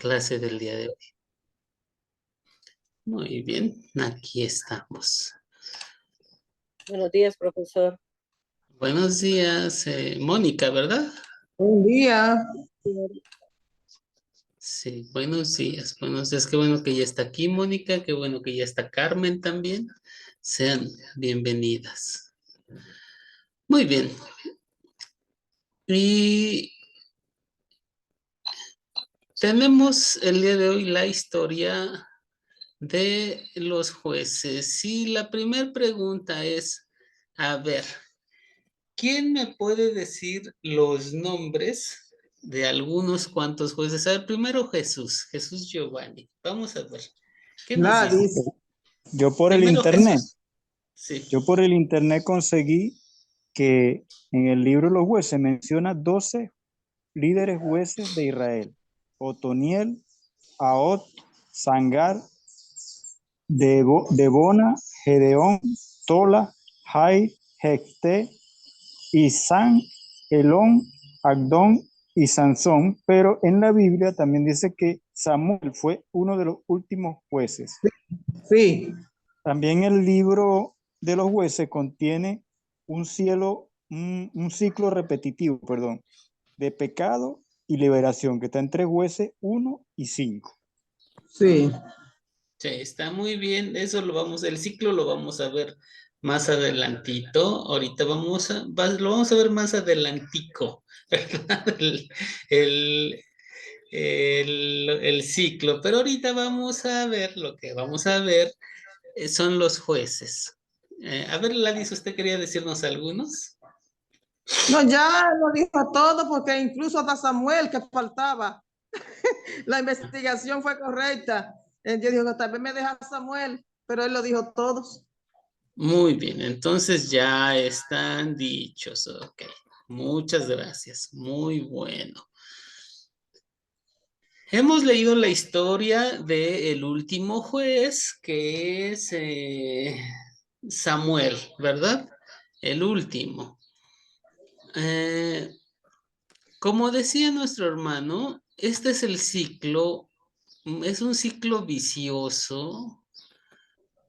clase del día de hoy. Muy bien, aquí estamos. Buenos días, profesor. Buenos días, Mónica, ¿verdad? Buen día. Sí, buenos días, buenos días. Qué bueno que ya está aquí, Mónica, qué bueno que ya está Carmen también. Sean bienvenidas. Muy bien. Y tenemos el día de hoy la historia de los jueces. Y la primera pregunta es, a ver, ¿quién me puede decir los nombres de algunos cuantos jueces? A ver, primero Jesús Giovanni. Vamos a ver. ¿Qué nos dice? Dice. Yo por el Primero internet, Jesús. Sí. yo por el internet conseguí que en el libro de los jueces menciona 12 líderes jueces de Israel. Otoniel, Ahot, Sangar, Debona, Gedeón, Tola, Jai, Jefté, Isán, Elón, Agdón y Sansón, pero en la Biblia también dice que Samuel fue uno de los últimos jueces. Sí. También el libro de los jueces contiene un ciclo repetitivo, perdón, de pecado y liberación, que está entre jueces 1 y 5. Sí. Sí, está muy bien. El ciclo lo vamos a ver más adelantito. Ahorita lo vamos a ver más adelantico, ¿verdad? El, el ciclo. Pero ahorita vamos a ver, lo que vamos a ver son los jueces. A ver, Ladis, ¿usted quería decirnos algunos? No, ya lo dijo todo porque incluso hasta Samuel que faltaba. La investigación fue correcta. Yo digo, tal vez me deja Samuel, pero él lo dijo todos. Muy bien, entonces ya están dichos. Ok, muchas gracias. Muy bueno. Hemos leído la historia del último juez, que es Samuel, ¿verdad? El último. Como decía nuestro hermano, este es el ciclo, es un ciclo vicioso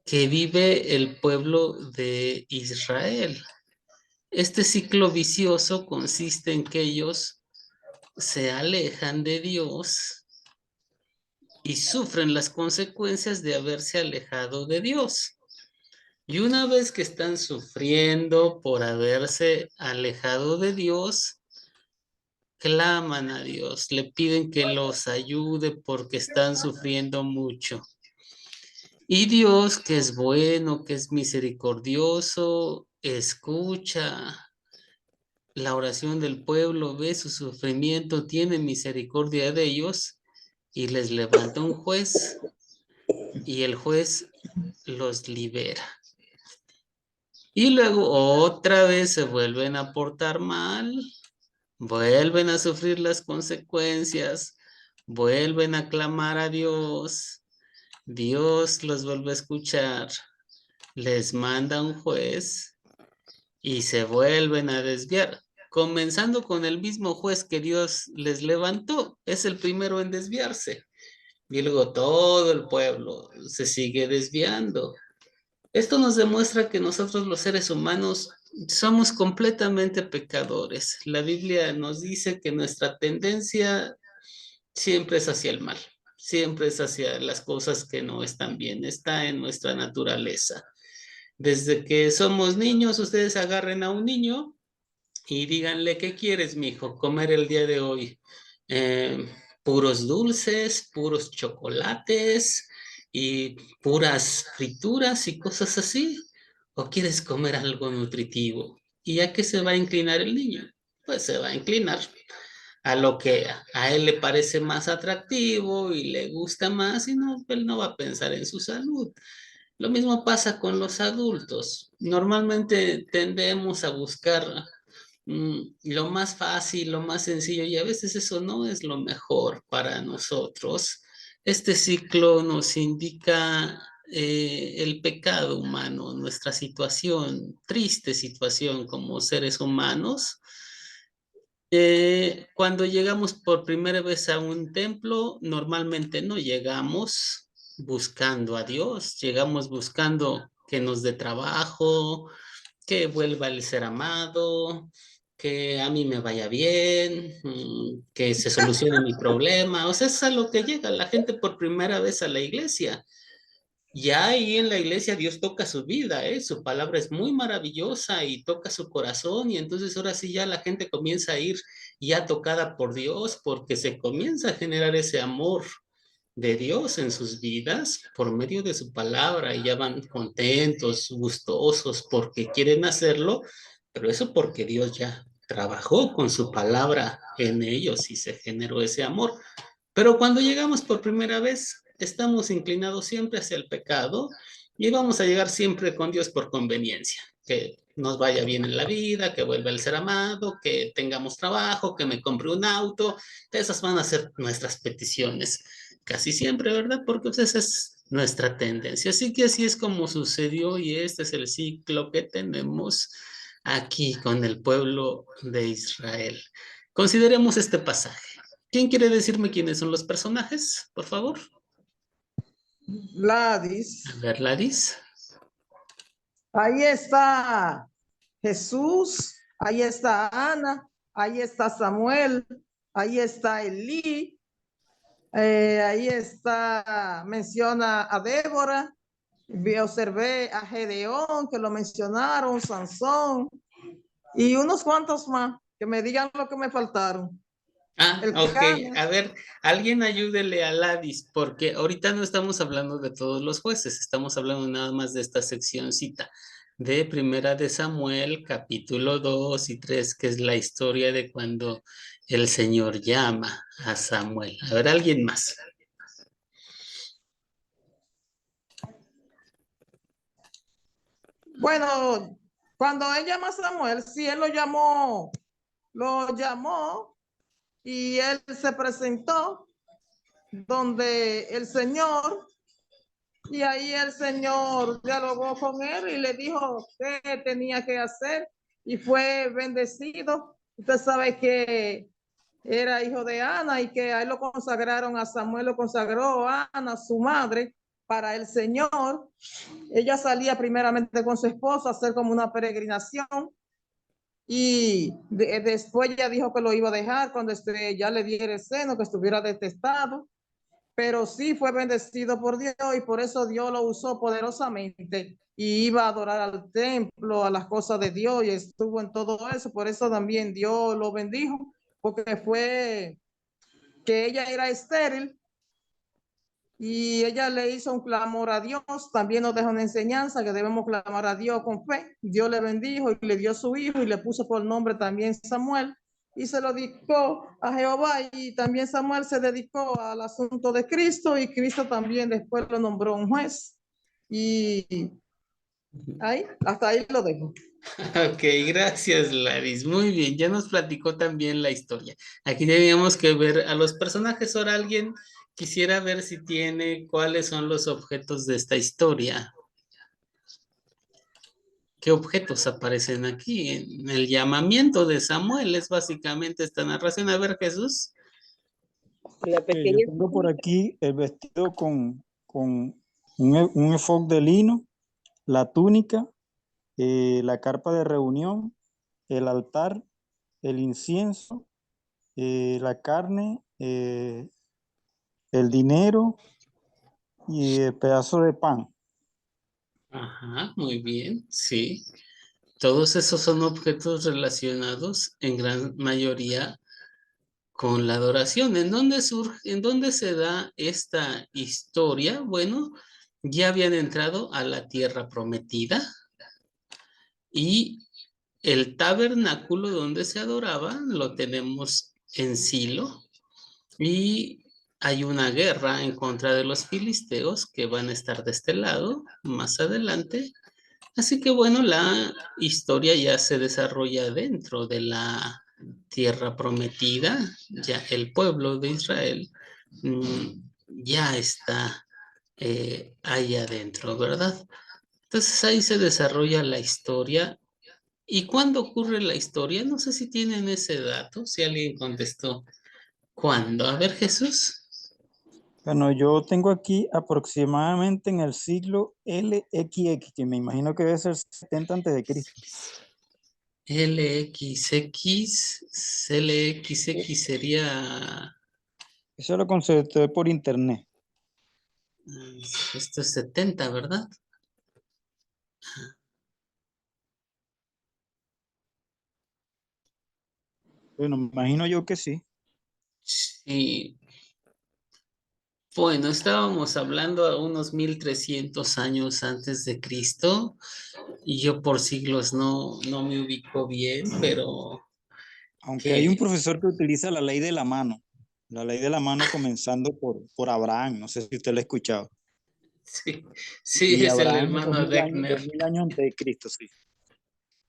que vive el pueblo de Israel. Este ciclo vicioso consiste en que ellos se alejan de Dios y sufren las consecuencias de haberse alejado de Dios. Y una vez que están sufriendo por haberse alejado de Dios, claman a Dios, le piden que los ayude porque están sufriendo mucho. Y Dios, que es bueno, que es misericordioso, escucha la oración del pueblo, ve su sufrimiento, tiene misericordia de ellos y les levanta un juez y el juez los libera. Y luego otra vez se vuelven a portar mal, vuelven a sufrir las consecuencias, vuelven a clamar a Dios, Dios los vuelve a escuchar, les manda un juez y se vuelven a desviar, comenzando con el mismo juez que Dios les levantó, es el primero en desviarse. Y luego todo el pueblo se sigue desviando. Esto nos demuestra que nosotros los seres humanos somos completamente pecadores. La Biblia nos dice que nuestra tendencia siempre es hacia el mal, siempre es hacia las cosas que no están bien, está en nuestra naturaleza. Desde que somos niños, ustedes agarren a un niño y díganle, ¿qué quieres, mijo, comer el día de hoy? Puros dulces, puros chocolates y puras frituras y cosas así. ¿O quieres comer algo nutritivo? ¿Y a qué se va a inclinar el niño? Pues se va a inclinar a lo que a él le parece más atractivo y le gusta más y no, él no va a pensar en su salud. Lo mismo pasa con los adultos. Normalmente tendemos a buscar lo más fácil, lo más sencillo, y a veces eso no es lo mejor para nosotros. Este ciclo nos indica el pecado humano, nuestra situación, triste situación como seres humanos, Cuando llegamos por primera vez a un templo, normalmente no llegamos buscando a Dios, llegamos buscando que nos dé trabajo, que vuelva el ser amado, que a mí me vaya bien, que se solucione mi problema. O sea, es a lo que llega la gente por primera vez a la iglesia. Ya ahí en la iglesia Dios toca su vida, ¿eh? Su palabra es muy maravillosa y toca su corazón y entonces ahora sí ya la gente comienza a ir ya tocada por Dios porque se comienza a generar ese amor de Dios en sus vidas por medio de su palabra y ya van contentos, gustosos porque quieren hacerlo, pero eso porque Dios ya trabajó con su palabra en ellos y se generó ese amor. Pero cuando llegamos por primera vez, estamos inclinados siempre hacia el pecado y vamos a llegar siempre con Dios por conveniencia, que nos vaya bien en la vida, que vuelva el ser amado, que tengamos trabajo, que me compre un auto. Esas van a ser nuestras peticiones casi siempre, ¿verdad? Porque pues, esa es nuestra tendencia. Así que así es como sucedió y este es el ciclo que tenemos aquí con el pueblo de Israel. Consideremos este pasaje. ¿Quién quiere decirme quiénes son los personajes, por favor? Gladys. A ver, Laris. Ahí está Jesús, ahí está Ana, ahí está Samuel, ahí está Elí, ahí está, menciona a Débora, observé a Gedeón, que lo mencionaron, Sansón, y unos cuantos más, que me digan lo que me faltaron. Ah, El ok. Cana. A ver, alguien ayúdele a Ladis, porque ahorita no estamos hablando de todos los jueces, estamos hablando nada más de esta seccióncita de Primera de Samuel, capítulo 2 y 3, que es la historia de cuando el Señor llama a Samuel. A ver, alguien más. Bueno, cuando él llama a Samuel, sí, él lo llamó y él se presentó donde el Señor, y ahí el Señor dialogó con él y le dijo qué tenía que hacer y fue bendecido. Usted sabe que era hijo de Ana y que a él lo consagraron, a Samuel lo consagró a Ana, su madre, para el Señor. Ella salía primeramente con su esposo a hacer como una peregrinación y después ya dijo que lo iba a dejar cuando ya le diera el seno, que estuviera detestado, pero sí fue bendecido por Dios y por eso Dios lo usó poderosamente y iba a adorar al templo, a las cosas de Dios y estuvo en todo eso, por eso también Dios lo bendijo, porque fue que ella era estéril y ella le hizo un clamor a Dios, también nos deja una enseñanza que debemos clamar a Dios con fe. Dios le bendijo y le dio su hijo y le puso por nombre también Samuel y se lo dedicó a Jehová y también Samuel se dedicó al asunto de Cristo y Cristo también después lo nombró un juez y ahí, hasta ahí lo dejo. Ok, gracias, Laris. Muy bien, ya nos platicó también la historia. Aquí teníamos que ver a los personajes. Ahora alguien quisiera ver si tiene cuáles son los objetos de esta historia. ¿Qué objetos aparecen aquí? En el llamamiento de Samuel es básicamente esta narración. A ver, Jesús. La Yo pequeña. tengo por aquí el vestido con un efod de lino, la túnica, la carpa de reunión, el altar, el incienso, la carne, el dinero y el pedazo de pan. Ajá, muy bien, sí. Todos esos son objetos relacionados en gran mayoría con la adoración. ¿En dónde surge, en dónde se da esta historia? Bueno, ya habían entrado a la tierra prometida y el tabernáculo donde se adoraba lo tenemos en Silo y hay una guerra en contra de los filisteos que van a estar de este lado más adelante. Así que bueno, la historia ya se desarrolla dentro de la tierra prometida, ya el pueblo de Israel ya está ahí adentro, ¿verdad? Entonces ahí se desarrolla la historia ¿Y cuándo ocurre la historia? No sé si tienen ese dato, si alguien contestó. ¿Cuándo? A ver, Jesús. Bueno, yo tengo aquí aproximadamente en el siglo LXX, que me imagino que debe ser 70 antes de Cristo. LXX, LXX sería... Eso lo consulté por internet. Esto es 70, ¿verdad? Bueno, me imagino yo que sí. Sí. Bueno, estábamos hablando a unos 1300 años antes de Cristo y yo por siglos no me ubico bien, pero Aunque hay un que profesor que utiliza la ley de la mano. La ley de la mano comenzando por Abraham. No sé si usted lo ha escuchado. sí, sí, Y es el Abraham, hermano 2000 Deckner. años antes de Cristo, sí.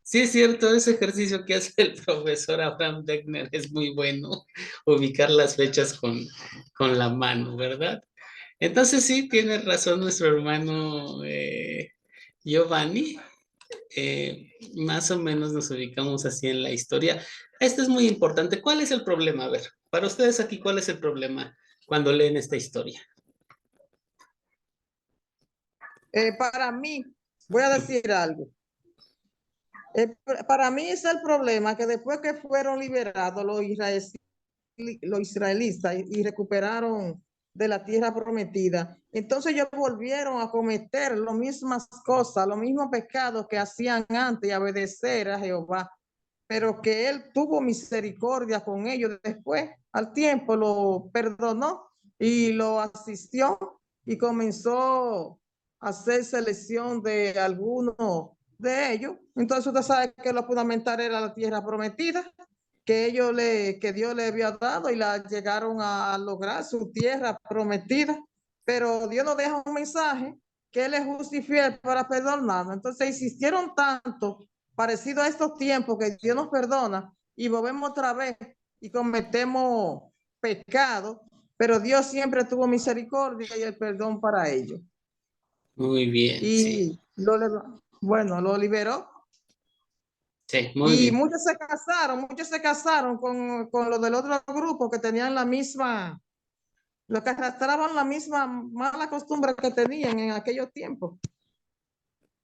Sí, es cierto, ese ejercicio que hace el profesor Abraham Deckner es muy bueno, ubicar las fechas con la mano, ¿verdad? Entonces sí, tiene razón nuestro hermano Giovanni. Más o menos nos ubicamos así en la historia. Esto es muy importante. ¿Cuál es el problema? A ver, para ustedes aquí, ¿cuál es el problema cuando leen esta historia? Para mí, voy a decir algo. Para mí es el problema que después que fueron liberados los israelitas y recuperaron de la tierra prometida, entonces ellos volvieron a cometer las mismas cosas, los mismos pecados que hacían antes y obedecer a Jehová, pero que él tuvo misericordia con ellos después, al tiempo lo perdonó y lo asistió y comenzó a hacer selección de algunos de ellos. Entonces usted sabe que lo fundamental era la tierra prometida que Dios le había dado y la llegaron a lograr su tierra prometida. Pero Dios nos deja un mensaje que Él es justo y fiel para perdonarnos. Entonces insistieron tanto, parecido a estos tiempos, que Dios nos perdona y volvemos otra vez y cometemos pecado, pero Dios siempre tuvo misericordia y el perdón para ellos. Muy bien, sí. Y bueno, lo liberó. Sí, muy Y bien. muchos se casaron con los del otro grupo que tenían la misma, los que arrastraban la misma mala costumbre que tenían en aquellos tiempos.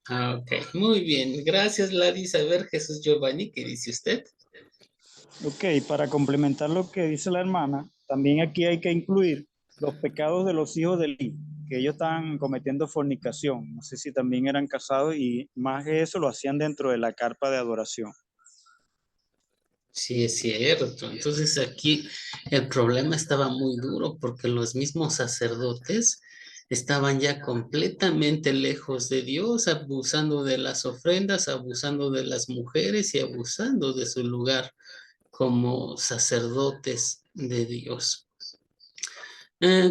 Ah, ok, muy bien. Gracias, Larisa. A ver, Jesús Giovanni, ¿qué dice usted? Ok, para complementar lo que dice la hermana, también aquí hay que incluir los pecados de los hijos de Eli, que ellos estaban cometiendo fornicación. No sé si también eran casados y más que eso lo hacían dentro de la carpa de adoración. Sí, es cierto. Entonces aquí el problema estaba muy duro porque los mismos sacerdotes estaban ya completamente lejos de Dios, abusando de las ofrendas, abusando de las mujeres y abusando de su lugar como sacerdotes de Dios.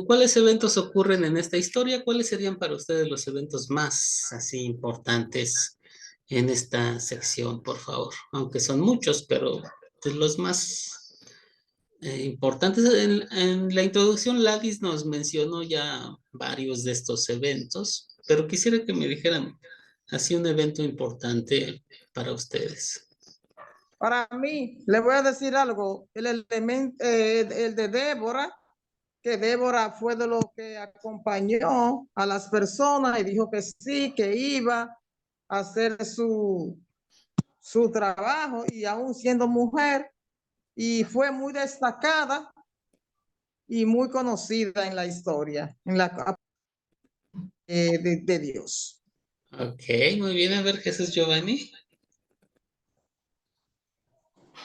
¿Cuáles eventos ocurren en esta historia? ¿Cuáles serían para ustedes los eventos más así importantes en esta sección, por favor? Aunque son muchos, pero pues, los más importantes. En la introducción, Ladis nos mencionó ya varios de estos eventos, pero quisiera que me dijeran así un evento importante para ustedes. Para mí, le voy a decir algo, el de Débora, que Débora fue de lo que acompañó a las personas y dijo que sí, que iba a hacer su trabajo y aún siendo mujer, y fue muy destacada y muy conocida en la historia, en la de Dios. Ok, muy bien. A ver, Jesús Giovanni.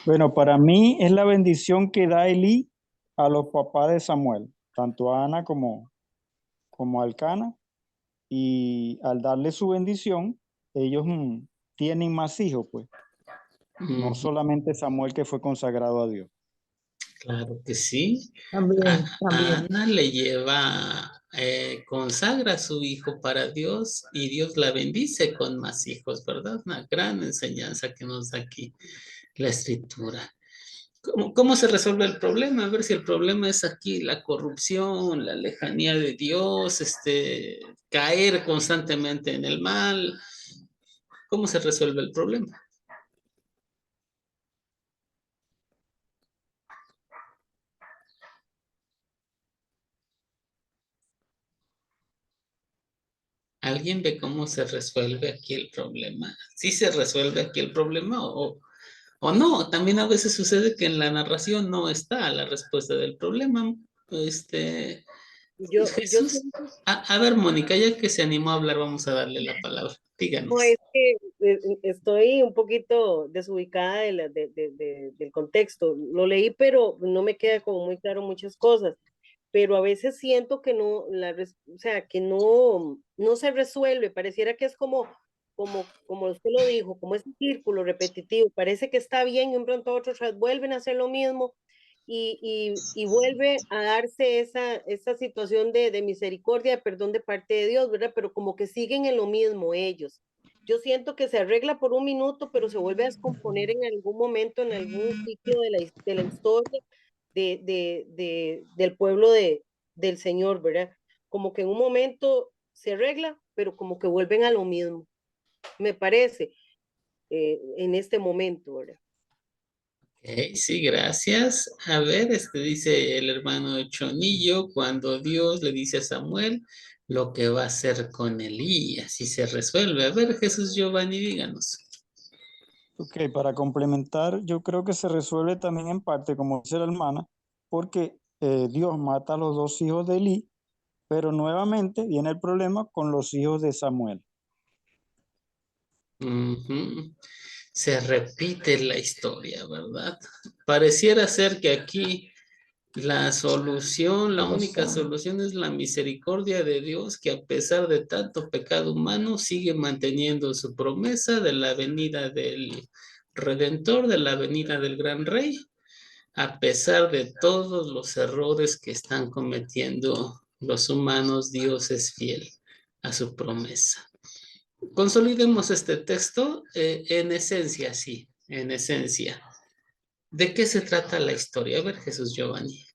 Bueno, para mí es la bendición que da Elí a los papás de Samuel, tanto a Ana como a Elcana, y al darle su bendición, ellos tienen más hijos, pues, no solamente Samuel que fue consagrado a Dios. Claro que sí. También, A también. Ana le lleva, consagra a su hijo para Dios y Dios la bendice con más hijos, ¿verdad? Una gran enseñanza que nos da aquí la escritura. ¿Cómo se resuelve el problema? A ver si el problema es aquí la corrupción, la lejanía de Dios, caer constantemente en el mal. ¿Cómo se resuelve el problema? ¿Alguien ve cómo se resuelve aquí el problema? ¿Sí se resuelve aquí el problema o no? También a veces sucede que en la narración no está la respuesta del problema. Este, Yo Jesús, siento, a ver, Mónica, ya que se animó a hablar, vamos a darle la palabra. no, Díganos. es que estoy un poquito desubicada del contexto. Lo leí, pero no me queda como muy claro muchas cosas. Pero a veces siento que no, o sea, que no se resuelve. Pareciera que es como usted lo dijo, como ese círculo repetitivo. Parece que está bien y un pronto a otro vuelven a hacer lo mismo y vuelve a darse esa situación de misericordia, de perdón de parte de Dios, ¿verdad? Pero como que siguen en lo mismo ellos. Yo siento que se arregla por un minuto, pero se vuelve a descomponer en algún momento, en algún sitio de la historia del pueblo del Señor, ¿verdad? Como que en un momento se arregla, pero como que vuelven a lo mismo, me parece, en este momento, ¿verdad? Ok, sí, gracias. A ver, dice el hermano Chonillo, cuando Dios le dice a Samuel lo que va a hacer con Elías, así se resuelve. A ver, Jesús Giovanni, díganos. Ok, para complementar, yo creo que se resuelve también en parte, como dice la hermana, porque Dios mata a los dos hijos de Elí, pero nuevamente viene el problema con los hijos de Samuel. Ujú. Se repite la historia, ¿verdad? Pareciera ser que aquí la solución, la única solución es la misericordia de Dios, que a pesar de tanto pecado humano, sigue manteniendo su promesa de la venida del Redentor, de la venida del Gran Rey, a pesar de todos los errores que están cometiendo los humanos. Dios es fiel a su promesa. Consolidemos este texto en esencia, sí, en esencia. ¿De qué se trata la historia? A ver, Jesús Giovanni.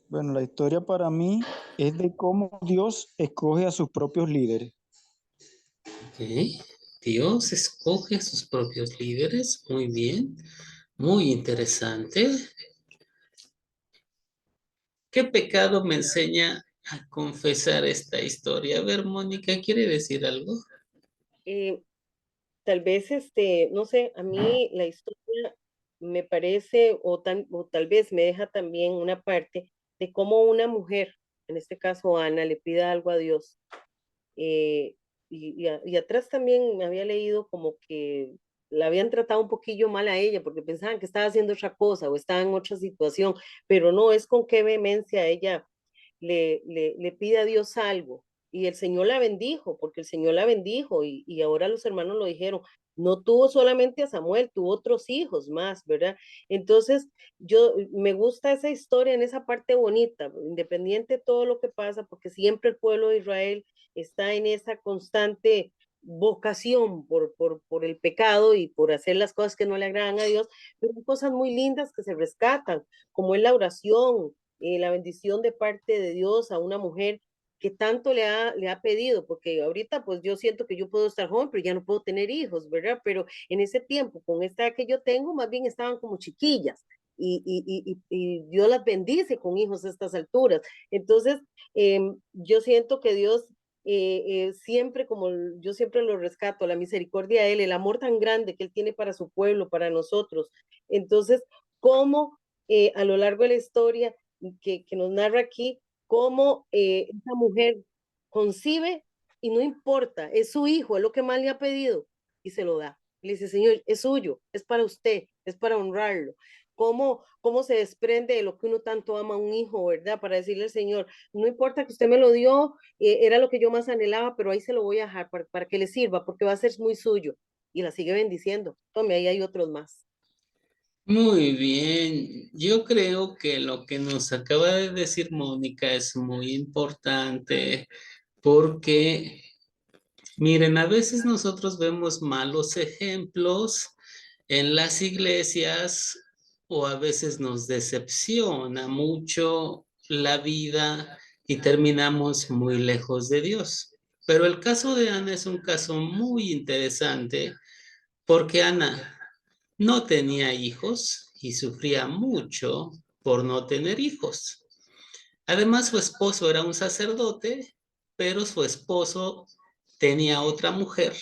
Bueno, la historia para mí es de cómo Dios escoge a sus propios líderes. Ok. Dios escoge a sus propios líderes. Muy bien. Muy interesante. ¿Qué pecado me enseña a confesar esta historia? A ver, Mónica, ¿quiere decir algo? Eh, Tal vez, no sé, a mí la historia me parece, o tal vez me deja también una parte de cómo una mujer, en este caso Ana, le pida algo a Dios. Eh, y atrás también me había leído como que la habían tratado un poquillo mal a ella porque pensaban que estaba haciendo otra cosa o estaba en otra situación, pero no, es con qué vehemencia ella le pide a Dios algo. Y el Señor la bendijo, porque el Señor la bendijo, y ahora los hermanos lo dijeron, no tuvo solamente a Samuel, tuvo otros hijos más, ¿verdad? Entonces, yo me gusta esa historia en esa parte bonita, independiente de todo lo que pasa, porque siempre el pueblo de Israel está en esa constante vocación por el pecado y por hacer las cosas que no le agradan a Dios, pero hay cosas muy lindas que se rescatan, como es la oración, la bendición de parte de Dios a una mujer que tanto le ha pedido, porque ahorita pues yo siento que yo puedo estar joven, pero ya no puedo tener hijos, ¿verdad? Pero en ese tiempo, con esta que yo tengo, más bien estaban como chiquillas. Y Dios las bendice con hijos a estas alturas. Entonces, yo siento que Dios siempre, como yo siempre lo rescato, la misericordia de Él, el amor tan grande que Él tiene para su pueblo, para nosotros. Entonces, cómo a lo largo de la historia que nos narra aquí, cómo esa mujer concibe y no importa, es su hijo, es lo que más le ha pedido y se lo da. Le dice, Señor, es suyo, es para usted, es para honrarlo. Cómo se desprende de lo que uno tanto ama a un hijo, ¿verdad? Para decirle al Señor, no importa que usted me lo dio, era lo que yo más anhelaba, pero ahí se lo voy a dejar para que le sirva, porque va a ser muy suyo. Y la sigue bendiciendo. Tome, ahí hay otros más. Muy bien. Yo creo que lo que nos acaba de decir Mónica es muy importante porque, miren, a veces nosotros vemos malos ejemplos en las iglesias o a veces nos decepciona mucho la vida y terminamos muy lejos de Dios. Pero el caso de Ana es un caso muy interesante porque Ana no tenía hijos y sufría mucho por no tener hijos. Además, su esposo era un sacerdote, pero su esposo tenía otra mujer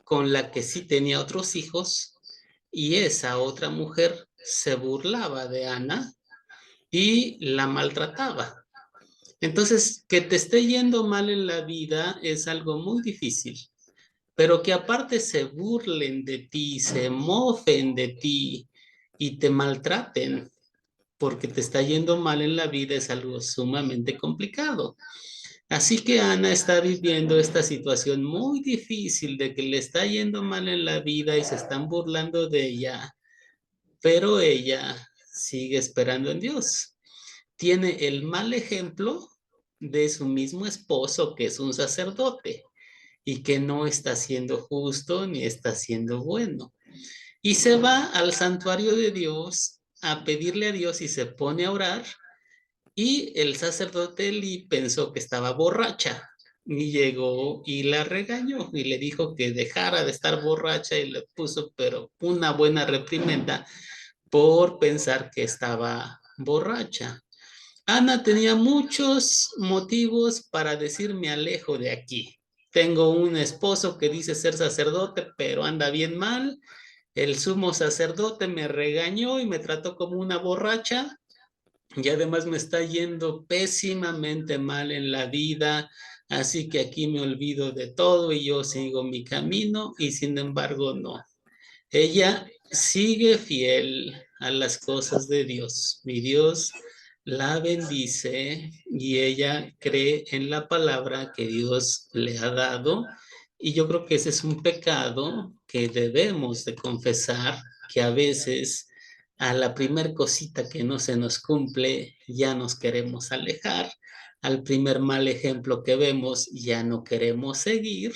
con la que sí tenía otros hijos, y esa otra mujer se burlaba de Ana y la maltrataba. Entonces, que te esté yendo mal en la vida es algo muy difícil, pero que aparte se burlen de ti, se mofen de ti y te maltraten porque te está yendo mal en la vida es algo sumamente complicado. Así que Ana está viviendo esta situación muy difícil de que le está yendo mal en la vida y se están burlando de ella, pero ella sigue esperando en Dios. Tiene el mal ejemplo de su mismo esposo, que es un sacerdote y que no está siendo justo ni está siendo bueno. Y se va al santuario de Dios a pedirle a Dios y se pone a orar. Y el sacerdote Eli pensó que estaba borracha y llegó y la regañó y le dijo que dejara de estar borracha y le puso pero una buena reprimenda por pensar que estaba borracha. Ana tenía muchos motivos para decir me alejo de aquí. Tengo un esposo que dice ser sacerdote, pero anda bien mal. El sumo sacerdote me regañó y me trató como una borracha. Y además me está yendo pésimamente mal en la vida, así que aquí me olvido de todo y yo sigo mi camino y sin embargo no. Ella sigue fiel a las cosas de Dios. Mi Dios la bendice y ella cree en la palabra que Dios le ha dado. Y yo creo que ese es un pecado que debemos de confesar, que a veces a la primer cosita que no se nos cumple ya nos queremos alejar. Al primer mal ejemplo que vemos ya no queremos seguir.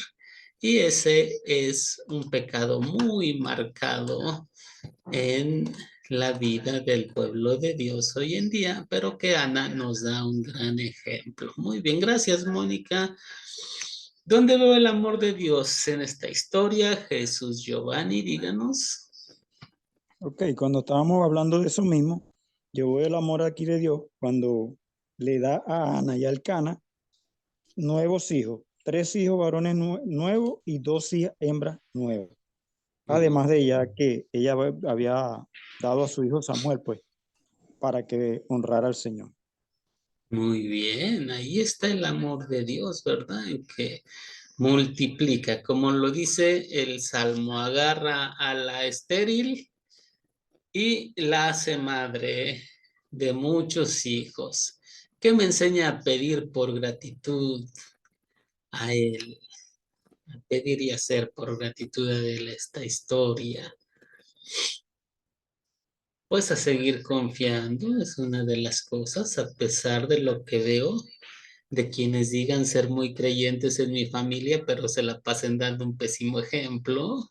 Y ese es un pecado muy marcado en la vida del pueblo de Dios hoy en día, pero que Ana nos da un gran ejemplo. Muy bien, gracias, Mónica. ¿Dónde veo el amor de Dios en esta historia? Jesús Giovanni, díganos. Ok, cuando estábamos hablando de eso mismo, yo veo el amor aquí de Dios cuando le da a Ana y al Cana nuevos hijos, 3 hijos varones nuevos y 2 hijas hembras nuevas. Además de ella que ella había dado a su hijo Samuel, pues, para que honrara al Señor. Muy bien, ahí está el amor de Dios, ¿verdad? En que multiplica, como lo dice el Salmo, agarra a la estéril y la hace madre de muchos hijos, que me enseña a pedir por gratitud a Él, a pedir y hacer por gratitud a Él esta historia. Pues a seguir confiando es una de las cosas, a pesar de lo que veo, de quienes digan ser muy creyentes en mi familia, pero se la pasen dando un pésimo ejemplo.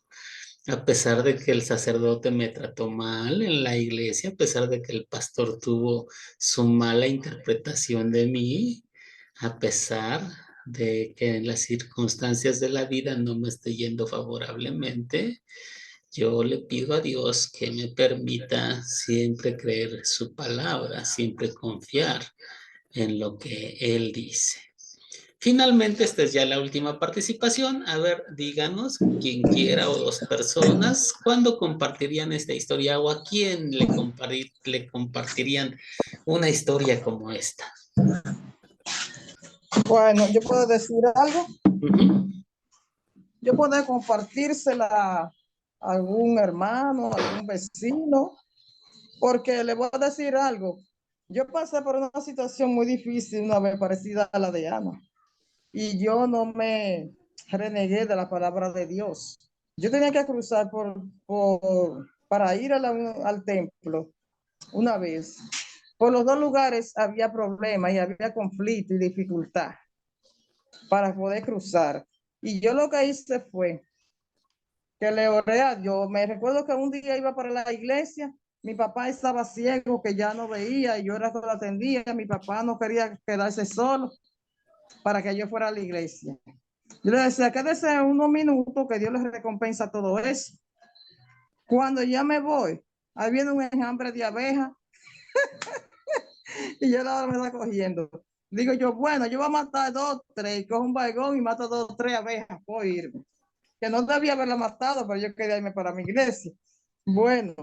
A pesar de que el sacerdote me trató mal en la iglesia, a pesar de que el pastor tuvo su mala interpretación de mí, a pesar de que en las circunstancias de la vida no me esté yendo favorablemente, yo le pido a Dios que me permita siempre creer su palabra, siempre confiar en lo que Él dice. Finalmente, esta es ya la última participación. A ver, díganos, quien quiera o 2 personas, ¿cuándo compartirían esta historia o a quién le compartirían una historia como esta? Bueno, yo puedo decir algo. Ujú. Yo puedo compartírsela a algún hermano, a algún vecino, porque le voy a decir algo. Yo pasé por una situación muy difícil una vez parecida a la de Ana, y yo no me renegué de la palabra de Dios. Yo tenía que cruzar para ir al templo una vez. Por los dos lugares había problemas y había conflicto y dificultad para poder cruzar. Y yo lo que hice fue que le oré a Dios. Me recuerdo que un día iba para la iglesia, mi papá estaba ciego, que ya no veía, y yo era que lo atendía. Mi papá no quería quedarse solo para que yo fuera a la iglesia. Yo le decía, quédese unos minutos que Dios les recompensa todo eso. Cuando ya me voy, ahí viene un enjambre de abeja y yo la me está cogiendo. Digo yo, bueno, yo voy a matar 2, 3, cojo un baigón y mato 2, 3 abejas, puedo irme. Que no debía haberla matado, pero yo quería irme para mi iglesia. Bueno,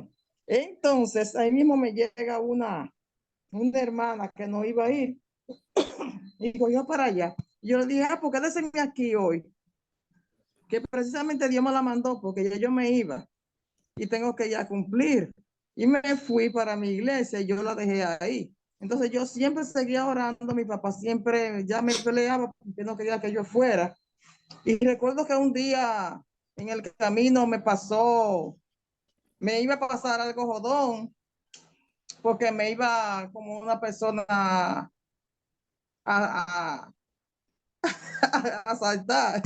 entonces ahí mismo me llega una hermana que no iba a ir y digo yo para allá. Yo le dije, ah, ¿por qué déjenme aquí hoy? Que precisamente Dios me la mandó porque ya yo me iba y tengo que ya cumplir. Y me fui para mi iglesia y yo la dejé ahí. Entonces yo siempre seguía orando, mi papá siempre ya me peleaba porque no quería que yo fuera. Y recuerdo que un día en el camino me iba a pasar algo jodón, porque me iba como una persona a, a saltar,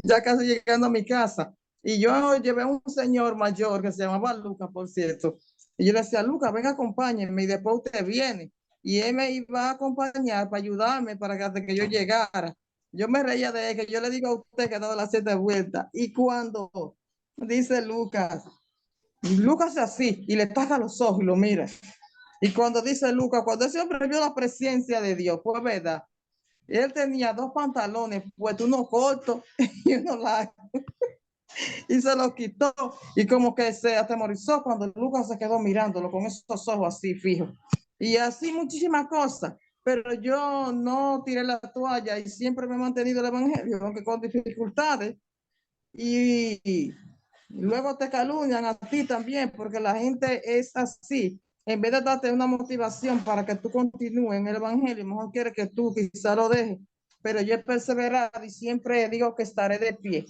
ya casi llegando a mi casa. Y yo llevé a un señor mayor que se llamaba Lucas, por cierto. Y yo le decía, Lucas, venga, acompáñenme y después usted viene. Y él me iba a acompañar para ayudarme para que hasta que yo llegara. Yo me reía de él, que yo le digo a usted que ha dado las 7 vueltas. Y cuando dice Lucas es así, y le taca los ojos y lo mira. Y cuando dice Lucas, cuando ese hombre vio la presencia de Dios, fue verdad. Él tenía 2 pantalones, pues uno corto y uno largo. Y se lo quitó. Y como que se atemorizó cuando Lucas se quedó mirándolo con esos ojos así fijos. Y así muchísimas cosas. Pero yo no tiré la toalla y siempre me he mantenido el evangelio, aunque con dificultades. Y luego te calumnian a ti también, porque la gente es así. En vez de darte una motivación para que tú continúes en el evangelio, mejor quiere que tú quizá lo dejes. Pero yo he perseverado y siempre digo que estaré de pie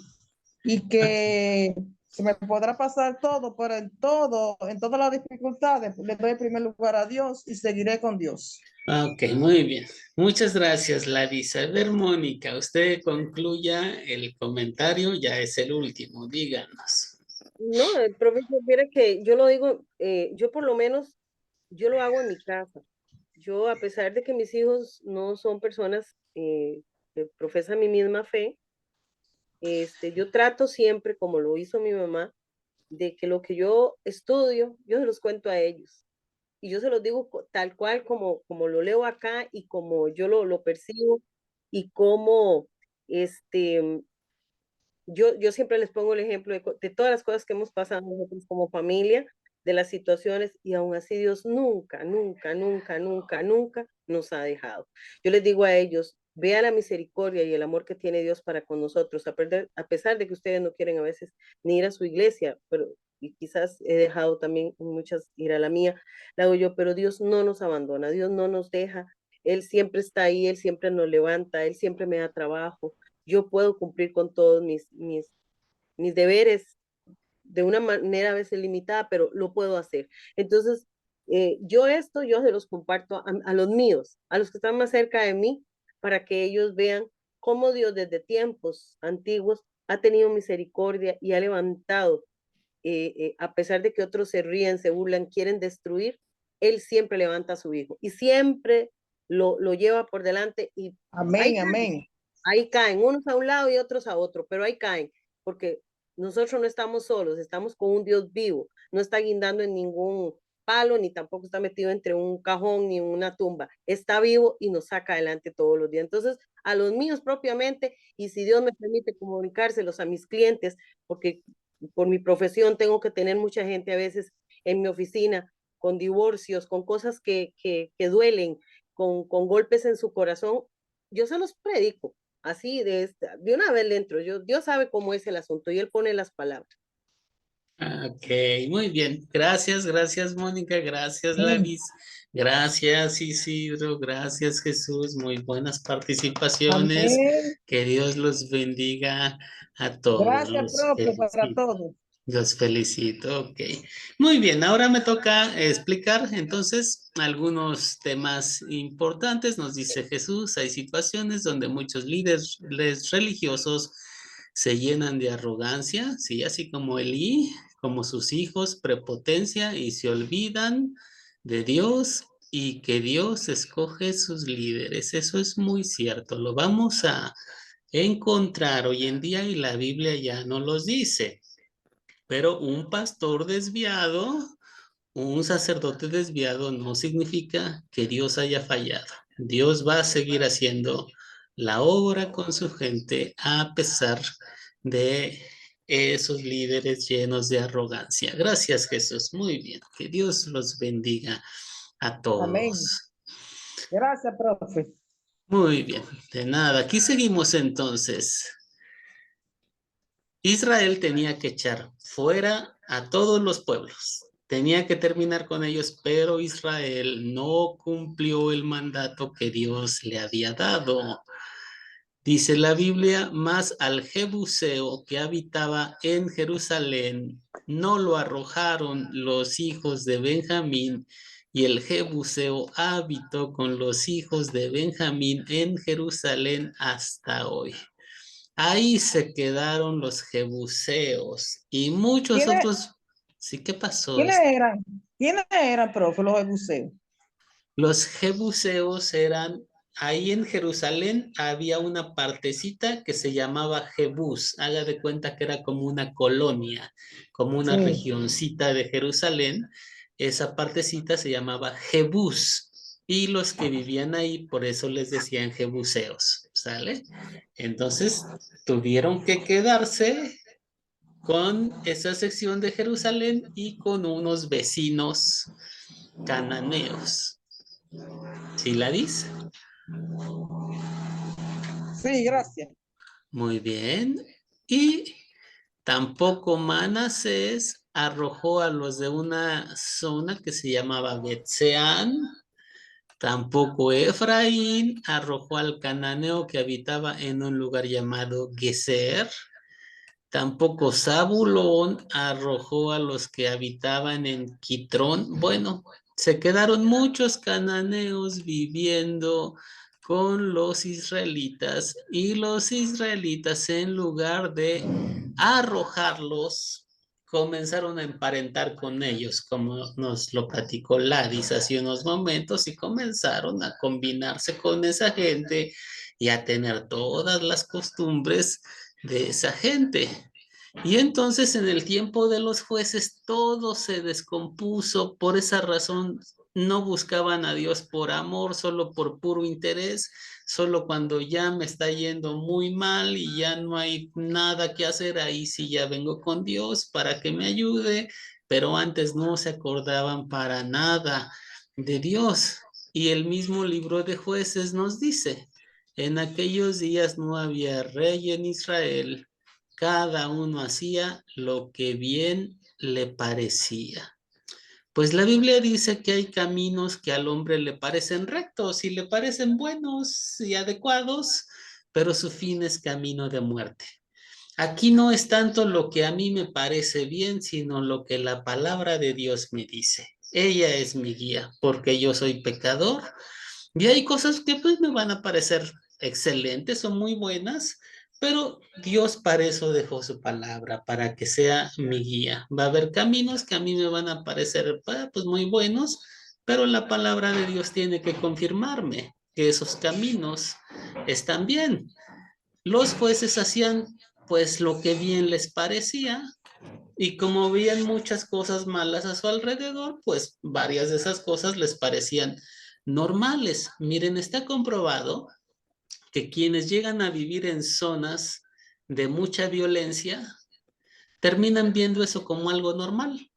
y que se me podrá pasar todo, pero en todas las dificultades, le doy el primer lugar a Dios y seguiré con Dios. Ok, muy bien. Muchas gracias, Larisa. A ver, Mónica, usted concluya el comentario, ya es el último, díganos. No, el profesor, viera que yo lo digo, yo por lo menos, yo lo hago en mi casa. Yo, a pesar de que mis hijos no son personas que profesan mi misma fe, yo trato siempre, como lo hizo mi mamá, de que lo que yo estudio, yo se los cuento a ellos. Y yo se los digo tal cual como lo leo acá y como yo lo percibo y como este, yo siempre les pongo el ejemplo de todas las cosas que hemos pasado nosotros como familia, de las situaciones, y aún así Dios nunca, nunca, nunca, nunca, nunca nos ha dejado. Yo les digo a ellos, vean la misericordia y el amor que tiene Dios para con nosotros, a pesar de que ustedes no quieren a veces ni ir a su iglesia, pero y quizás he dejado también muchas ir a la mía, la hago yo, pero Dios no nos abandona, Dios no nos deja, Él siempre está ahí, Él siempre nos levanta, Él siempre me da trabajo, yo puedo cumplir con todos mis deberes de una manera a veces limitada, pero lo puedo hacer. Entonces, yo se los comparto a los míos, a los que están más cerca de mí, para que ellos vean cómo Dios desde tiempos antiguos ha tenido misericordia y ha levantado, a pesar de que otros se ríen, se burlan, quieren destruir, Él siempre levanta a su hijo y siempre lo lleva por delante y Amén, amén. ahí caen, unos a un lado y otros a otro, pero ahí caen, porque nosotros no estamos solos, estamos con un Dios vivo, no está guindando en ningún palo, ni tampoco está metido entre un cajón ni una tumba, está vivo y nos saca adelante todos los días. Entonces, a los míos propiamente, y si Dios me permite comunicárselos a mis clientes, porque por mi profesión tengo que tener mucha gente a veces en mi oficina, con divorcios, con cosas que duelen, con golpes en su corazón, yo se los predico así de una vez le entro. Dios sabe cómo es el asunto y Él pone las palabras. Ok, muy bien. Gracias, gracias, Mónica. Gracias, Laris. Gracias, Isidro. Gracias, Jesús. Muy buenas participaciones. Amén. Que Dios los bendiga a todos. Gracias, profe, para todos. Los felicito, ok. Muy bien, ahora me toca explicar entonces algunos temas importantes. Nos dice Jesús, hay situaciones donde muchos líderes religiosos se llenan de arrogancia, sí, así como Elí, como sus hijos, prepotencia y se olvidan de Dios y que Dios escoge sus líderes. Eso es muy cierto, lo vamos a encontrar hoy en día y la Biblia ya no los dice. Pero un pastor desviado, un sacerdote desviado no significa que Dios haya fallado. Dios va a seguir haciendo la obra con su gente a pesar de esos líderes llenos de arrogancia. Gracias, Jesús. Muy bien. Que Dios los bendiga a Amén. todos. Gracias, profe. Muy bien. De nada. Aquí seguimos entonces. Israel tenía que echar fuera a todos los pueblos. Tenía que terminar con ellos, pero Israel no cumplió el mandato que Dios le había dado. Dice la Biblia, más al Jebuseo que habitaba en Jerusalén, no lo arrojaron los hijos de Benjamín, y el Jebuseo habitó con los hijos de Benjamín en Jerusalén hasta hoy. Ahí se quedaron los jebuseos y muchos ¿Quiénes, otros. Sí, ¿qué pasó? quiénes eran? ¿Quiénes eran, profe, los jebuseos? Los jebuseos eran, ahí en Jerusalén había una partecita que se llamaba Jebús. Haga de cuenta que era como una colonia, como una Sí. regioncita de Jerusalén. Esa partecita se llamaba Jebús. Y los que vivían ahí, por eso les decían jebuseos, ¿sale? Entonces, tuvieron que quedarse con esa sección de Jerusalén y con unos vecinos cananeos. ¿Sí la dice? Sí, gracias. Muy bien. Y tampoco Manasés arrojó a los de una zona que se llamaba Betseán. Tampoco Efraín arrojó al cananeo que habitaba en un lugar llamado Geser. Tampoco Zabulón arrojó a los que habitaban en Quitrón. Bueno, se quedaron muchos cananeos viviendo con los israelitas y los israelitas en lugar de arrojarlos, comenzaron a emparentar con ellos, como nos lo platicó Ladis hace unos momentos, y comenzaron a combinarse con esa gente y a tener todas las costumbres de esa gente. Y entonces en el tiempo de los jueces todo se descompuso, por esa razón no buscaban a Dios por amor, solo por puro interés, solo cuando ya me está yendo muy mal y ya no hay nada que hacer, ahí sí ya vengo con Dios para que me ayude, pero antes no se acordaban para nada de Dios. Y el mismo libro de jueces nos dice, en aquellos días no había rey en Israel, cada uno hacía lo que bien le parecía. Pues la Biblia dice que hay caminos que al hombre le parecen rectos y le parecen buenos y adecuados, pero su fin es camino de muerte. Aquí no es tanto lo que a mí me parece bien, sino lo que la palabra de Dios me dice. Ella es mi guía, porque yo soy pecador y hay cosas que pues me van a parecer excelentes o muy buenas, pero Dios para eso dejó su palabra, para que sea mi guía. Va a haber caminos que a mí me van a parecer pues muy buenos, pero la palabra de Dios tiene que confirmarme que esos caminos están bien. Los jueces hacían pues lo que bien les parecía, y como veían muchas cosas malas a su alrededor, pues varias de esas cosas les parecían normales. Miren, está comprobado que quienes llegan a vivir en zonas de mucha violencia terminan viendo eso como algo normal.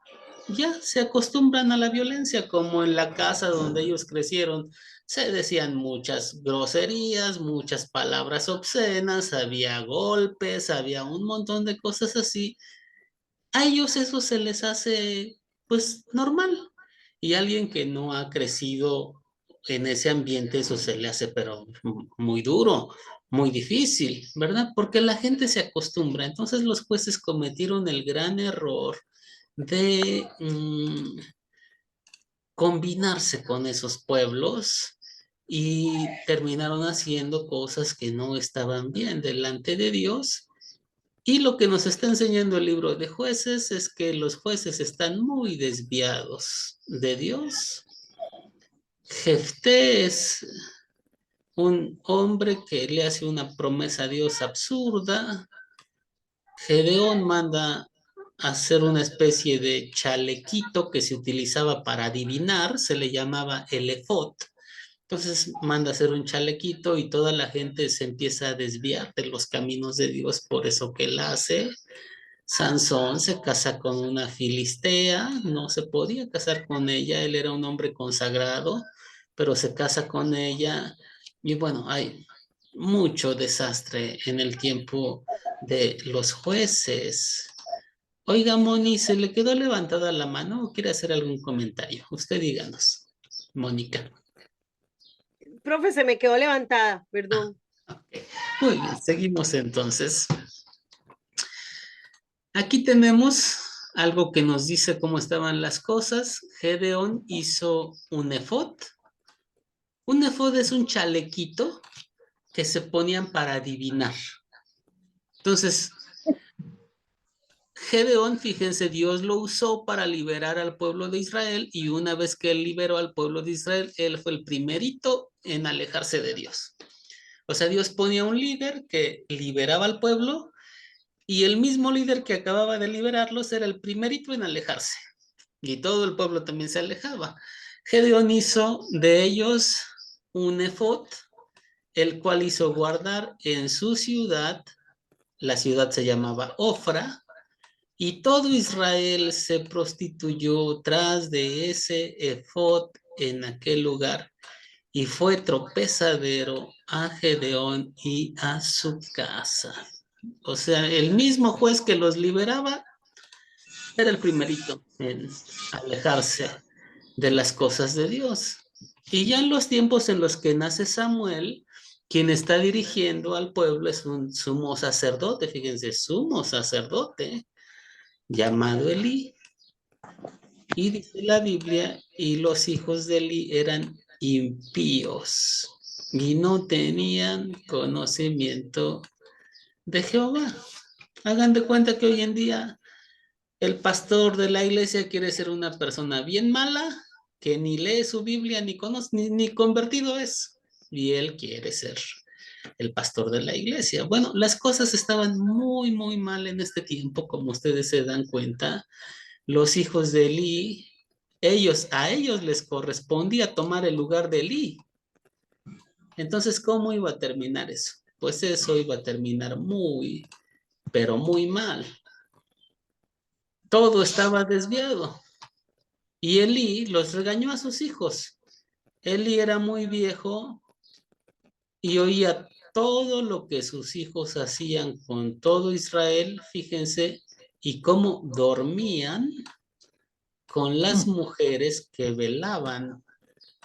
Ya se acostumbran a la violencia, como en la casa donde ellos crecieron. Se decían muchas groserías, muchas palabras obscenas, había golpes, había un montón de cosas así. A ellos eso se les hace pues normal. Y alguien que no ha crecido en ese ambiente, eso se le hace pero muy duro, muy difícil, ¿verdad? Porque la gente se acostumbra. Entonces los jueces cometieron el gran error de combinarse con esos pueblos y terminaron haciendo cosas que no estaban bien delante de Dios. Y lo que nos está enseñando el libro de jueces es que los jueces están muy desviados de Dios. Jefté es un hombre que le hace una promesa a Dios absurda. Gedeón manda hacer una especie de chalequito que se utilizaba para adivinar, se le llamaba el efod, Entonces manda a hacer un chalequito y toda la gente se empieza a desviar de los caminos de Dios, por eso que él hace. Sansón se casa con una filistea, no se podía casar con ella, él era un hombre consagrado, pero se casa con ella y bueno, hay mucho desastre en el tiempo de los jueces. Oiga, Moni, ¿se le quedó levantada la mano o quiere hacer algún comentario? Usted díganos, Mónica. Profe, se me quedó levantada, perdón. Okay. Muy bien, seguimos entonces. Aquí tenemos algo que nos dice cómo estaban las cosas. Gedeón hizo un efod. Un efod es un chalequito que se ponían para adivinar. Entonces, Gedeón, fíjense, Dios lo usó para liberar al pueblo de Israel y una vez que él liberó al pueblo de Israel, él fue el primerito en alejarse de Dios. O sea, Dios ponía un líder que liberaba al pueblo y el mismo líder que acababa de liberarlos era el primerito en alejarse. Y todo el pueblo también se alejaba. Gedeón hizo de ellos un efod, el cual hizo guardar en su ciudad, la ciudad se llamaba Ofra, y todo Israel se prostituyó tras de ese efod en aquel lugar, y fue tropezadero a Gedeón y a su casa. O sea, el mismo juez que los liberaba era el primerito en alejarse de las cosas de Dios. Y ya en los tiempos en los que nace Samuel, quien está dirigiendo al pueblo es un sumo sacerdote, fíjense, sumo sacerdote, llamado Elí. Y dice la Biblia, y los hijos de Elí eran impíos y no tenían conocimiento de Jehová. Hagan de cuenta que hoy en día el pastor de la iglesia quiere ser una persona bien mala, que ni lee su Biblia, ni conoce, ni convertido es. Y él quiere ser el pastor de la iglesia. Bueno, las cosas estaban muy, muy mal en este tiempo, como ustedes se dan cuenta. Los hijos de Elí, a ellos les correspondía tomar el lugar de Elí. Entonces, ¿cómo iba a terminar eso? Pues eso iba a terminar muy, pero muy mal. Todo estaba desviado. Y Elí los regañó a sus hijos. Elí era muy viejo y oía todo lo que sus hijos hacían con todo Israel, fíjense, y cómo dormían con las mujeres que velaban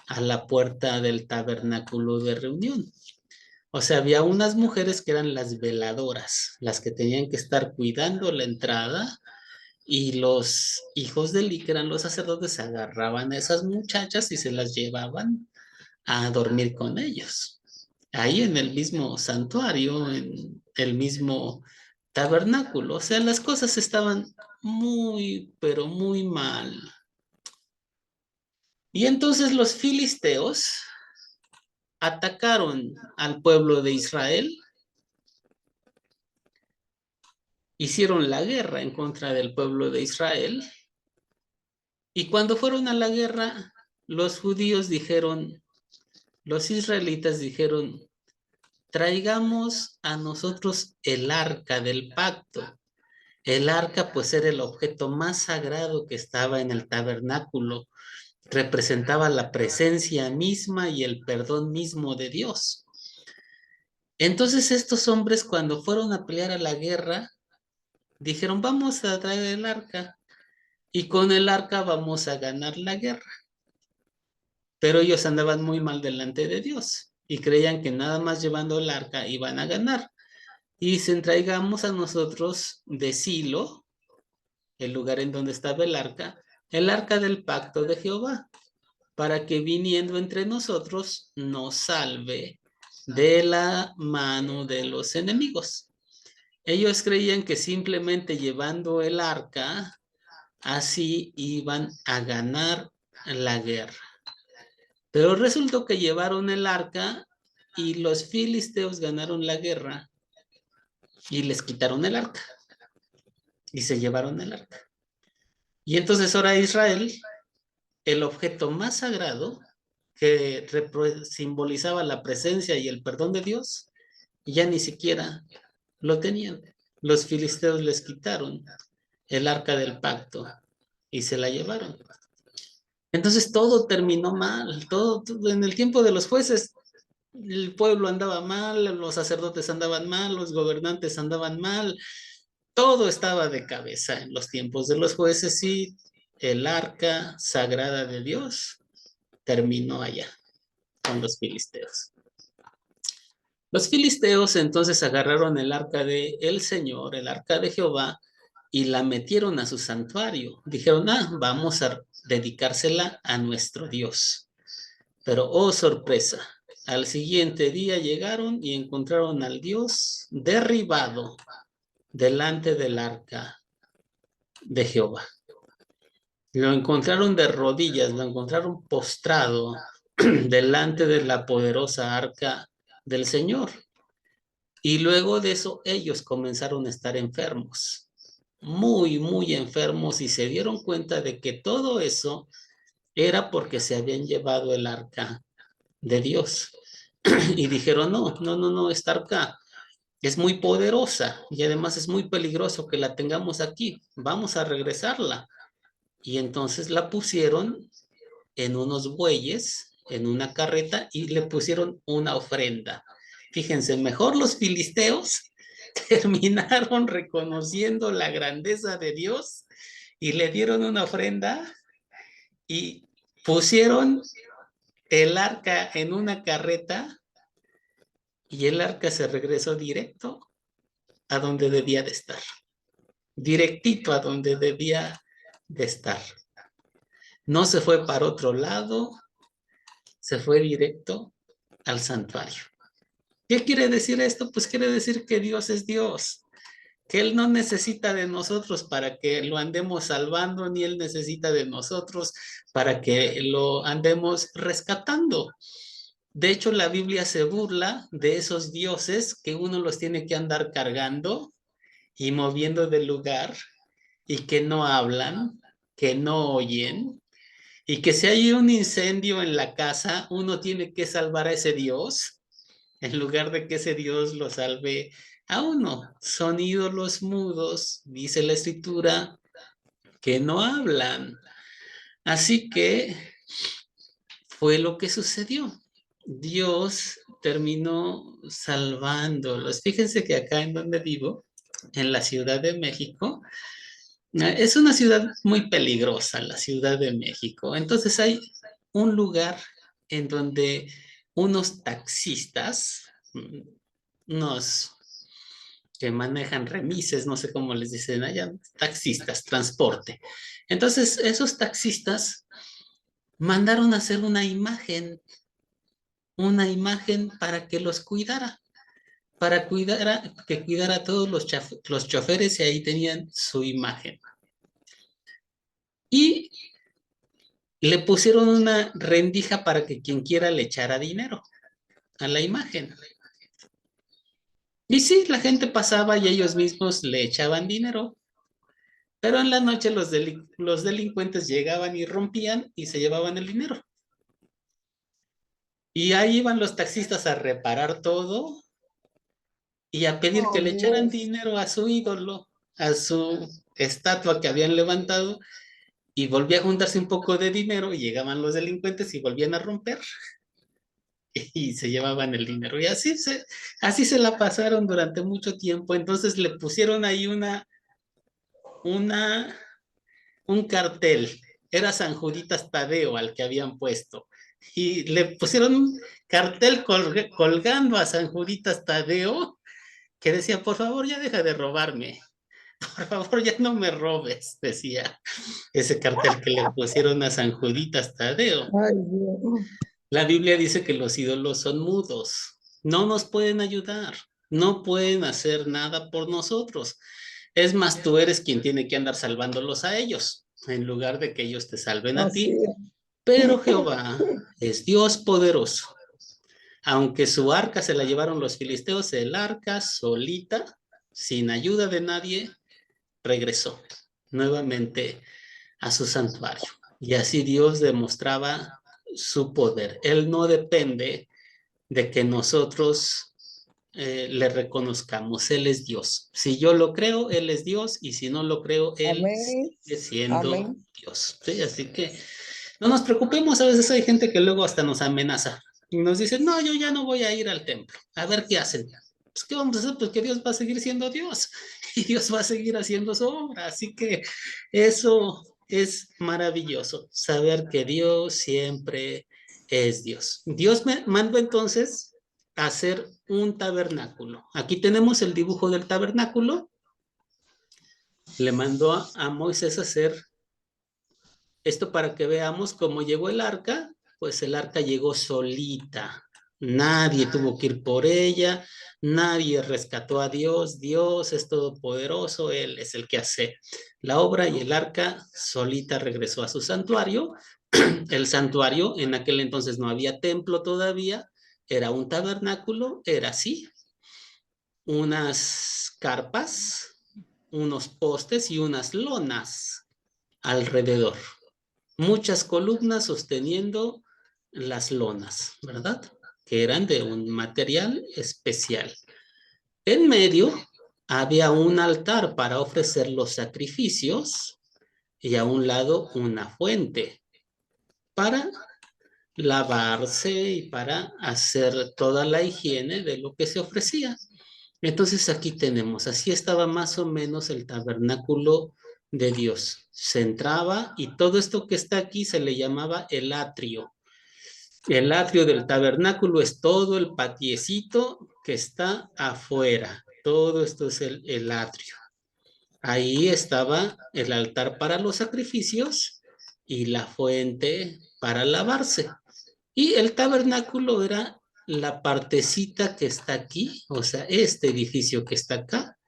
a la puerta del tabernáculo de reunión. O sea, había unas mujeres que eran las veladoras, las que tenían que estar cuidando la entrada. Y los hijos de Eli, que eran los sacerdotes, agarraban a esas muchachas y se las llevaban a dormir con ellos. Ahí en el mismo santuario, en el mismo tabernáculo. O sea, las cosas estaban muy, pero muy mal. Y entonces los filisteos atacaron al pueblo de Israel, hicieron la guerra en contra del pueblo de Israel. Y cuando fueron a la guerra, los judíos dijeron, los israelitas dijeron, traigamos a nosotros el arca del pacto. El arca pues era el objeto más sagrado que estaba en el tabernáculo. Representaba la presencia misma y el perdón mismo de Dios. Entonces estos hombres cuando fueron a pelear a la guerra, dijeron, vamos a traer el arca y con el arca vamos a ganar la guerra. Pero ellos andaban muy mal delante de Dios y creían que nada más llevando el arca iban a ganar. Y dicen, traigamos a nosotros de Silo, el lugar en donde estaba el arca del pacto de Jehová, para que viniendo entre nosotros nos salve de la mano de los enemigos. Ellos creían que simplemente llevando el arca, así iban a ganar la guerra. Pero resultó que llevaron el arca y los filisteos ganaron la guerra y les quitaron el arca y se llevaron el arca. Y entonces ahora Israel, el objeto más sagrado, que simbolizaba la presencia y el perdón de Dios, ya ni siquiera lo tenían. Los filisteos les quitaron el arca del pacto y se la llevaron. Entonces todo terminó mal, todo en el tiempo de los jueces, el pueblo andaba mal, los sacerdotes andaban mal, los gobernantes andaban mal, todo estaba de cabeza en los tiempos de los jueces y el arca sagrada de Dios terminó allá con los filisteos. Los filisteos entonces agarraron el arca de el Señor, el arca de Jehová, y la metieron a su santuario. Dijeron, vamos a dedicársela a nuestro Dios. Pero, oh sorpresa, al siguiente día llegaron y encontraron al Dios derribado delante del arca de Jehová. Lo encontraron de rodillas, lo encontraron postrado delante de la poderosa arca del Señor. Y luego de eso ellos comenzaron a estar enfermos, muy, muy enfermos, y se dieron cuenta de que todo eso era porque se habían llevado el arca de Dios. Y dijeron, no, esta arca es muy poderosa y además es muy peligroso que la tengamos aquí, vamos a regresarla. Y entonces la pusieron en unos bueyes, en una carreta, y le pusieron una ofrenda. Fíjense, mejor los filisteos terminaron reconociendo la grandeza de Dios y le dieron una ofrenda y pusieron el arca en una carreta y el arca se regresó directo a donde debía de estar, directito a donde debía de estar. No se fue para otro lado, se fue directo al santuario. ¿Qué quiere decir esto? Pues quiere decir que Dios es Dios, que Él no necesita de nosotros para que lo andemos salvando, ni Él necesita de nosotros para que lo andemos rescatando. De hecho, la Biblia se burla de esos dioses que uno los tiene que andar cargando y moviendo del lugar y que no hablan, que no oyen, y que si hay un incendio en la casa, uno tiene que salvar a ese Dios en lugar de que ese Dios lo salve a uno. Son ídolos mudos, dice la Escritura, que no hablan. Así que fue lo que sucedió. Dios terminó salvándolos. Fíjense que acá en donde vivo, en la Ciudad de México, es una ciudad muy peligrosa, la Ciudad de México. Entonces hay un lugar en donde unos taxistas, unos que manejan remises, no sé cómo les dicen allá, taxistas, transporte. Entonces esos taxistas mandaron a hacer una imagen para que los cuidara, que cuidara a todos los choferes, y ahí tenían su imagen. Y le pusieron una rendija para que quien quiera le echara dinero a la imagen. Y sí, la gente pasaba y ellos mismos le echaban dinero. Pero en la noche los delincuentes llegaban y rompían y se llevaban el dinero. Y ahí iban los taxistas a reparar todo y a pedir que le echaran dinero a su ídolo, a su estatua que habían levantado, y volvía a juntarse un poco de dinero y llegaban los delincuentes y volvían a romper y se llevaban el dinero. Y así se la pasaron durante mucho tiempo. Entonces le pusieron ahí un cartel. Era San Juditas Tadeo al que habían puesto. Y le pusieron un cartel colgando a San Juditas Tadeo que decía, por favor, ya deja de robarme. Por favor, ya no me robes, decía ese cartel que le pusieron a San Juditas Tadeo. Ay, Dios. La Biblia dice que los ídolos son mudos, no nos pueden ayudar, no pueden hacer nada por nosotros. Es más, tú eres quien tiene que andar salvándolos a ellos, en lugar de que ellos te salven a ti. Pero Jehová es Dios poderoso. Aunque su arca se la llevaron los filisteos, el arca solita, sin ayuda de nadie, regresó nuevamente a su santuario. Y así Dios demostraba su poder. Él no depende de que nosotros le reconozcamos. Él es Dios. Si yo lo creo, Él es Dios, y si no lo creo, Él Amén. sigue siendo Amén. Dios. ¿Sí? Así que no nos preocupemos. A veces hay gente que luego hasta nos amenaza y nos dice, no, yo ya no voy a ir al templo. A ver qué hacen. Pues, ¿qué vamos a hacer? Pues que Dios va a seguir siendo Dios y Dios va a seguir haciendo su obra. Así que eso es maravilloso, saber que Dios siempre es Dios. Dios me mandó entonces a hacer un tabernáculo. Aquí tenemos el dibujo del tabernáculo. Le mandó a Moisés a hacer esto para que veamos cómo llegó el arca. Pues el arca llegó solita. Nadie tuvo que ir por ella, nadie rescató a Dios. Dios es todopoderoso, Él es el que hace la obra, y el arca solita regresó a su santuario. El santuario, en aquel entonces no había templo todavía, era un tabernáculo, era así, unas carpas, unos postes y unas lonas alrededor. Muchas columnas sosteniendo las lonas, ¿verdad? Que eran de un material especial. En medio había un altar para ofrecer los sacrificios y a un lado una fuente para lavarse y para hacer toda la higiene de lo que se ofrecía. Entonces aquí tenemos, así estaba más o menos el tabernáculo de Dios. Se entraba y todo esto que está aquí se le llamaba el atrio. El atrio del tabernáculo es todo el patiecito que está afuera. Todo esto es el atrio. Ahí estaba el altar para los sacrificios y la fuente para lavarse. Y el tabernáculo era la partecita que está aquí, o sea, este edificio que está acá,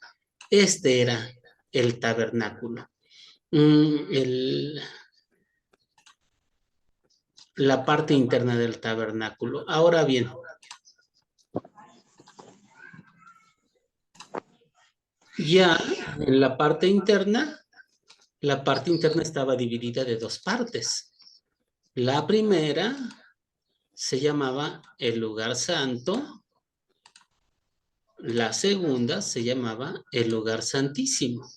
este era el tabernáculo. La parte interna del tabernáculo. Ahora bien, ya en la parte interna estaba dividida de dos partes. La primera se llamaba el lugar santo, la segunda se llamaba el lugar santísimo.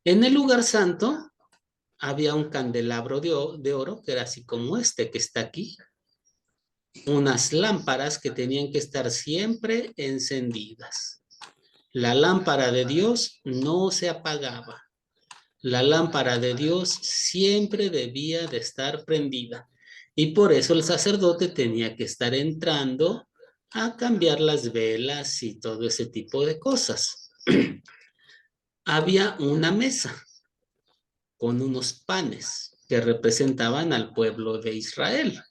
En el lugar santo había un candelabro de oro, que era así como este que está aquí, unas lámparas que tenían que estar siempre encendidas. La lámpara de Dios no se apagaba. La lámpara de Dios siempre debía de estar prendida. Y por eso el sacerdote tenía que estar entrando a cambiar las velas y todo ese tipo de cosas. Había una mesa con unos panes que representaban al pueblo de Israel.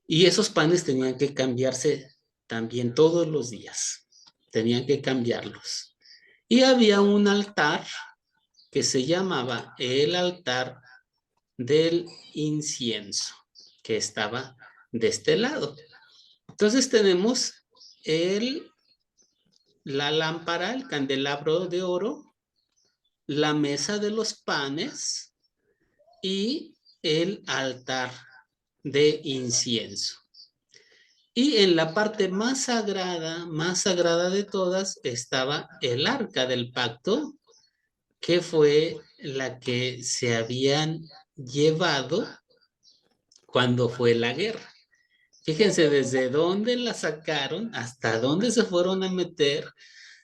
Y esos panes tenían que cambiarse también todos los días. Tenían que cambiarlos. Y había un altar que se llamaba el altar del incienso, que estaba de este lado. Entonces tenemos la lámpara, el candelabro de oro, la mesa de los panes y el altar de incienso. Y en la parte más sagrada de todas, estaba el arca del pacto, que fue la que se habían llevado cuando fue la guerra. Fíjense desde dónde la sacaron, hasta dónde se fueron a meter.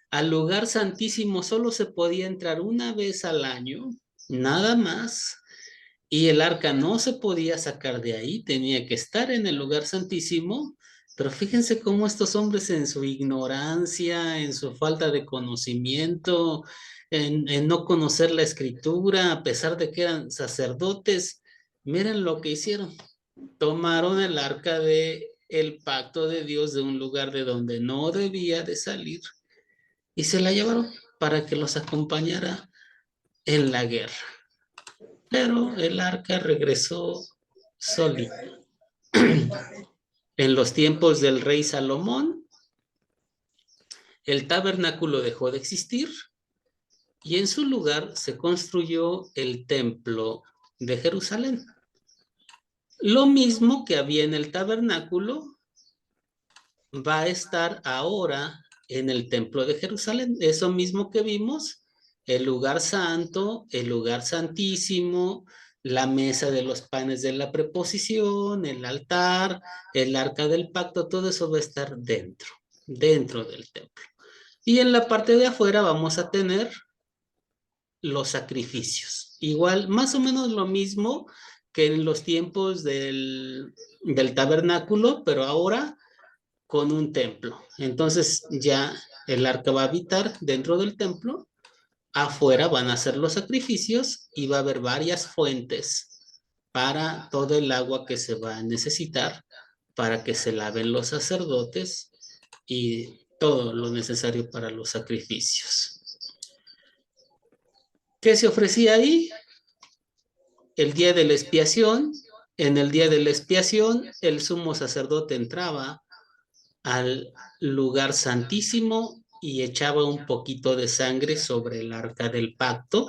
Al lugar santísimo solo se podía entrar una vez al año, nada más. Y el arca no se podía sacar de ahí, tenía que estar en el lugar santísimo. Pero fíjense cómo estos hombres, en su ignorancia, en su falta de conocimiento, en no conocer la escritura, a pesar de que eran sacerdotes, miren lo que hicieron. Tomaron el arca del pacto de Dios de un lugar de donde no debía de salir y se la llevaron para que los acompañara en la guerra. Pero el arca regresó solita. En los tiempos del rey Salomón, el tabernáculo dejó de existir y en su lugar se construyó el templo de Jerusalén. Lo mismo que había en el tabernáculo va a estar ahora en el templo de Jerusalén. Eso mismo que vimos, el lugar santo, el lugar santísimo, la mesa de los panes de la preposición, el altar, el arca del pacto, todo eso va a estar dentro del templo. Y en la parte de afuera vamos a tener los sacrificios. Igual, más o menos lo mismo que en los tiempos del tabernáculo, pero ahora con un templo. Entonces ya el arca va a habitar dentro del templo, afuera van a ser los sacrificios y va a haber varias fuentes para todo el agua que se va a necesitar para que se laven los sacerdotes y todo lo necesario para los sacrificios. ¿Qué se ofrecía ahí? El día de la expiación. En el día de la expiación, el sumo sacerdote entraba al lugar santísimo y echaba un poquito de sangre sobre el arca del pacto.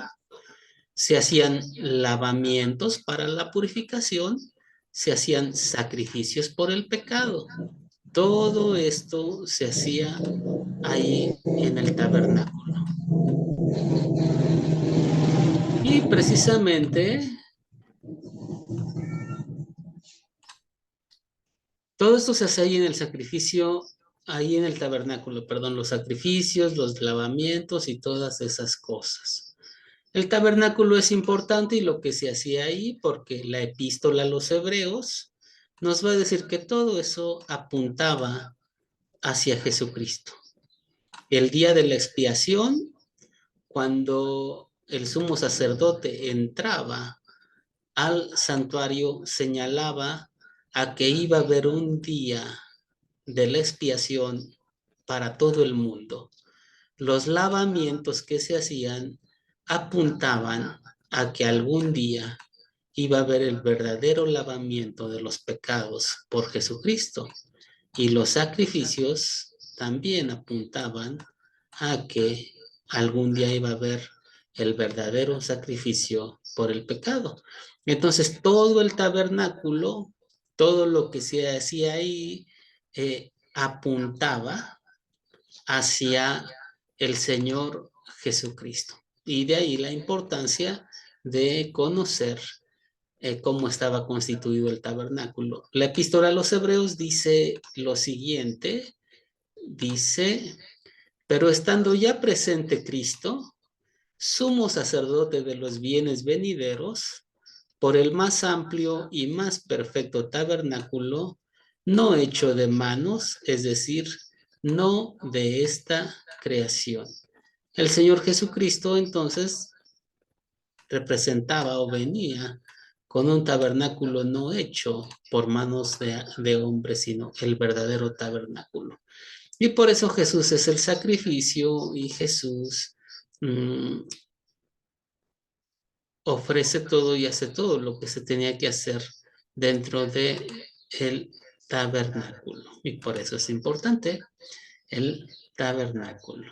Se hacían lavamientos para la purificación, se hacían sacrificios por el pecado. Todo esto se hacía ahí en el tabernáculo. Y precisamente todo esto se hace ahí en el sacrificio, ahí en el tabernáculo, perdón, los sacrificios, los lavamientos y todas esas cosas. El tabernáculo es importante y lo que se hacía ahí, porque la epístola a los hebreos nos va a decir que todo eso apuntaba hacia Jesucristo. El día de la expiación, cuando el sumo sacerdote entraba al santuario, señalaba a que iba a haber un día de la expiación para todo el mundo. Los lavamientos que se hacían apuntaban a que algún día iba a haber el verdadero lavamiento de los pecados por Jesucristo. Y los sacrificios también apuntaban a que algún día iba a haber el verdadero sacrificio por el pecado. Entonces, todo el tabernáculo, todo lo que se hacía ahí, apuntaba hacia el Señor Jesucristo. Y de ahí la importancia de conocer cómo estaba constituido el tabernáculo. La epístola a los hebreos dice lo siguiente, dice, pero estando ya presente Cristo, sumo sacerdote de los bienes venideros, por el más amplio y más perfecto tabernáculo, no hecho de manos, es decir, no de esta creación. El Señor Jesucristo entonces representaba o venía con un tabernáculo no hecho por manos de hombres, sino el verdadero tabernáculo. Y por eso Jesús es el sacrificio y Jesús ofrece todo y hace todo lo que se tenía que hacer dentro de el tabernáculo. Y por eso es importante el tabernáculo.